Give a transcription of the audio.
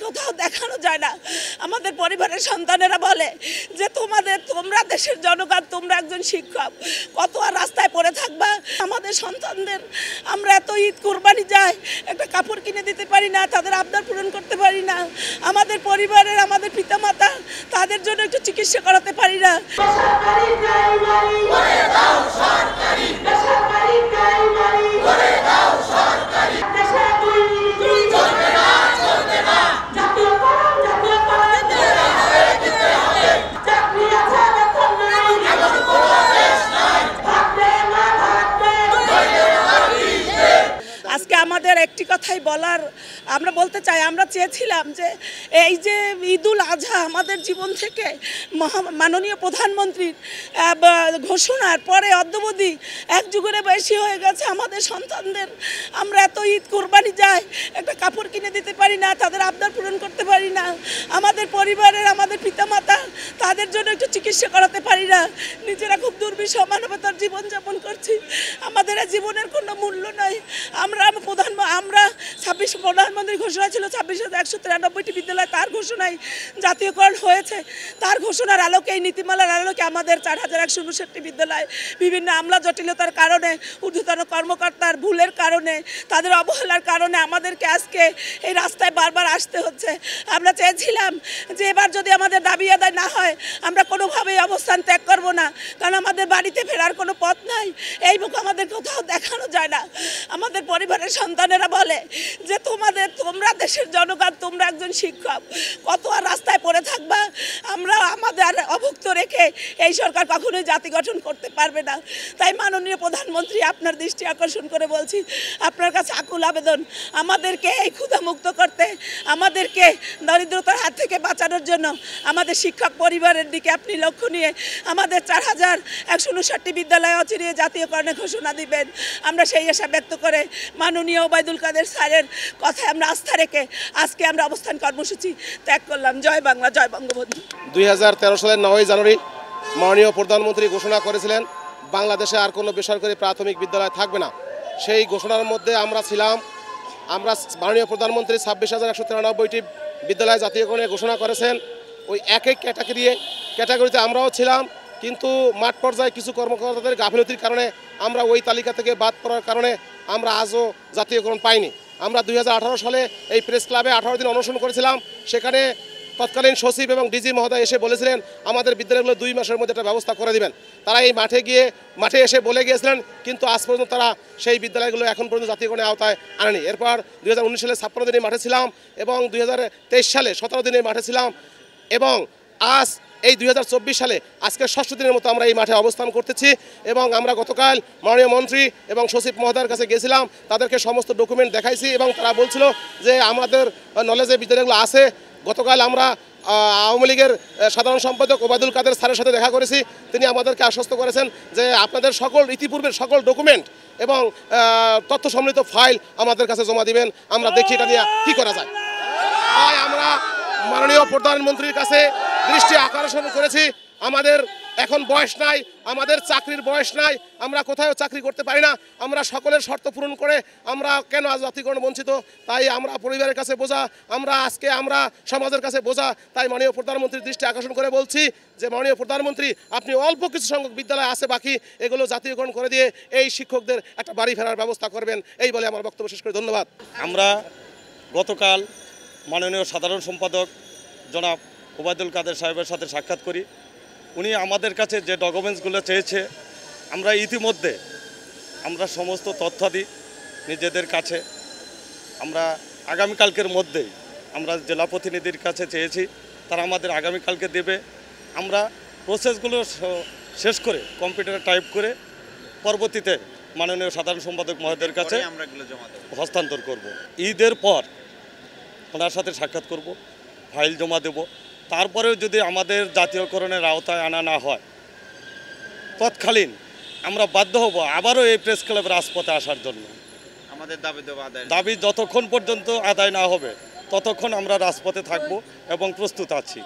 কোথাও দেখানো যায় না। আমাদের পরিবারের সন্তানেরা বলে যে তোমরা দেশের জনগণ, তোমরা একজন শিক্ষক, কত আর রাস্তায় পড়ে থাকবা। আমাদের সন্তানদের আমরা এত ঈদ কুরবানি যায়, একটা কাপড় কিনে দিতে পারি না, তাদের আবদার পূরণ করতে পারি না। আমাদের পরিবারের, আমাদের পিতামাতা, তাদের জন্য একটু চিকিৎসা করাতে পারি না। আজকে আমাদের একটি কথাই বলার, আমরা বলতে চাই, আমরা চেয়েছিলাম যে এই যে ঈদুল আজহা আমাদের জীবন থেকে মাননীয় প্রধানমন্ত্রীর ঘোষণার পরে অদ্যাবধি এক যুগের বেশি হয়ে গেছে। আমাদের সন্তানদের আমরা এত ঈদ কুরবানি যায়, একটা কাপড় কিনে দিতে পারি না, তাদের আবদার পূরণ করতে পারি না। আমাদের পরিবারের, আমাদের পিতামাতা, তাদের জন্য একটু চিকিৎসা করাতে পারি না। নিজেরা খুব দুর্বিষহ মানবতার জীবনযাপন করছি। আমাদের জীবনের কোনো মূল্য নাই। আমরা 26 প্রধানমন্ত্রী ঘোষণা ছিল 26,193টি বিদ্যালয়, তার ঘোষণায় জাতীয়করণ হয়েছে। তার ঘোষণার আলোকে, এই নীতিমালার আলোকে আমাদের 4,159টি বিদ্যালয় বিভিন্ন আমলা জটিলতার কারণে, ঊর্ধ্বতন কর্মকর্তার ভুলের কারণে, তাদের অবহেলার কারণে আমাদেরকে আজকে এই রাস্তায় বারবার আসতে হচ্ছে। আমরা চেয়েছিলাম যে এবার যদি আমাদের দাবি আদায় না হয়, আমরা কোনোভাবেই অবস্থান ত্যাগ করব না, কারণ আমাদের বাড়িতে ফেরার কোনো পথ নাই। এই মুখ আমাদের কোথাও দেখানো যায় না। আমাদের পরিবারের সন্তানেরা বলে যে তোমরা দেশের জনগণ, তোমরা একজন শিক্ষক, কত আর রাস্তায় পড়ে থাকবা। আমরা আমাদের অভুক্ত রেখে এই সরকার কখনোই জাতি গঠন করতে পারবে না। তাই মাননীয় প্রধানমন্ত্রী, আপনার দৃষ্টি আকর্ষণ করে বলছি, আপনার কাছে আকুল আবেদন, আমাদেরকে এই ক্ষুধামুক্ত করতে, আমাদেরকে দরিদ্রতার হাত থেকে বাঁচানোর জন্য আমাদের শিক্ষক পরিবারের দিকে আপনি লক্ষ্য নিয়ে আমাদের 4,159টি বিদ্যালয় অচিরিয়ে জাতীয়করণের ঘোষণা দিবেন। আমরা সেই আশা ব্যক্ত করে মাননীয় ওবায়দুল কাদের স্যারের কথায় আমরা আস্থা রেখে আজকে আমরা অবস্থান কর্মসূচি ত্যাগ করলাম। জয় বাংলা, জয় বঙ্গবন্ধু। 2013 সালের 9 জানুয়ারি মাননীয় প্রধানমন্ত্রী ঘোষণা করেছিলেন বাংলাদেশে আর কোনো বেসরকারি প্রাথমিক বিদ্যালয় থাকবে না। সেই ঘোষণার মধ্যে আমরা ছিলাম। আমরা মাননীয় প্রধানমন্ত্রী 26,193টি বিদ্যালয় জাতীয়করণের ঘোষণা করেছেন। ওই এক ক্যাটাগরিতে আমরাও ছিলাম, কিন্তু মাঠ পর্যায়ে কিছু কর্মকর্তাদের গাফিলতির কারণে আমরা ওই তালিকা থেকে বাদ পড়ার কারণে আমরা আজও জাতীয়করণ পাইনি। আমরা 2018 সালে এই প্রেস ক্লাবে 18 দিন অনশন করেছিলাম। সেখানে তৎকালীন সচিব এবং ডিজি মহোদয় এসে বলেছিলেন আমাদের বিদ্যালয়গুলো 2 মাসের মধ্যে একটা ব্যবস্থা করে দিবেন। তারা এই মাঠে এসে বলে গিয়েছিলেন, কিন্তু আজ পর্যন্ত তারা সেই বিদ্যালয়গুলো এখন পর্যন্ত জাতীয়করণের আওতায় আনেনি। এরপর 2019 সালে 56 দিনে মাঠে ছিলাম এবং 2023 সালে 17 দিনে মাঠে ছিলাম এবং আজ এই 2024 সালে আজকে 6ষ্ঠ দিনের মতো আমরা এই মাঠে অবস্থান করতেছি। এবং আমরা গতকাল মাননীয় মন্ত্রী এবং সচিব মহোদয়ের কাছে গেছিলাম, তাদেরকে সমস্ত ডকুমেন্ট দেখাইছি এবং তারা বলছিল যে আমাদের নলেজে বিদ্যালয়গুলো আছে। গতকাল আমরা আওয়ামী লীগের সাধারণ সম্পাদক ওবায়দুল কাদের স্যারের সাথে দেখা করেছি। তিনি আমাদেরকে আশ্বস্ত করেছেন যে আপনাদের ইতিপূর্বের সকল ডকুমেন্ট এবং তথ্য সমৃদ্ধ ফাইল আমাদের কাছে জমা দিবেন, আমরা দেখি এটা নিয়ে কী করা যায়। তাই আমরা মাননীয় প্রধানমন্ত্রীর কাছে দৃষ্টি আকর্ষণ করেছি। আমাদের এখন বয়স নাই, আমাদের চাকরির বয়স নাই, আমরা কোথাও চাকরি করতে পারি না। আমরা সকলের শর্ত পূরণ করে আমরা কেন আজ জাতীয়করণ বঞ্চিত? তাই আমরা পরিবারের কাছে বোঝা, আমরা সমাজের কাছে বোঝা। তাই মাননীয় প্রধানমন্ত্রীর দৃষ্টি আকর্ষণ করে বলছি যে মাননীয় প্রধানমন্ত্রী, আপনি অল্প কিছু সংখ্যক বিদ্যালয় আছে বাকি, এগুলো জাতীয়করণ করে দিয়ে এই শিক্ষকদের একটা বাড়ি ফেরার ব্যবস্থা করবেন। এই বলে আমার বক্তব্য শেষ করে ধন্যবাদ। আমরা গতকাল মাননীয় সাধারণ সম্পাদক জনাব ওবায়দুল কাদের সাহেবের সাথে সাক্ষাৎ করি। উনি আমাদের কাছে যে ডকুমেন্টসগুলো চেয়েছে আমরা ইতিমধ্যে সমস্ত তথ্যাদি নিজেদের কাছে আমরা আগামীকালকের মধ্যেই আমরা জেলা প্রতিনিধির কাছে চেয়েছি, তারা আমাদের আগামীকালকে দেবে। আমরা প্রসেসগুলো শেষ করে কম্পিউটারে টাইপ করে পরবর্তীতে মাননীয় সাধারণ সম্পাদক মহোদয়ের কাছে হস্তান্তর করব। ঈদের পর ওনার সাথে সাক্ষাৎ করব, ফাইল জমা দেব। তারপরেও যদি আমাদের জাতীয়করণের আওতায় আনা না হয়, তৎকালীন আমরা বাধ্য হব আবারও এই প্রেস ক্লাবের রাজপথে আসার জন্য। আমাদের দাবি যতক্ষণ পর্যন্ত আদায় না হবে ততক্ষণ আমরা রাজপথে থাকব এবং প্রস্তুত আছি।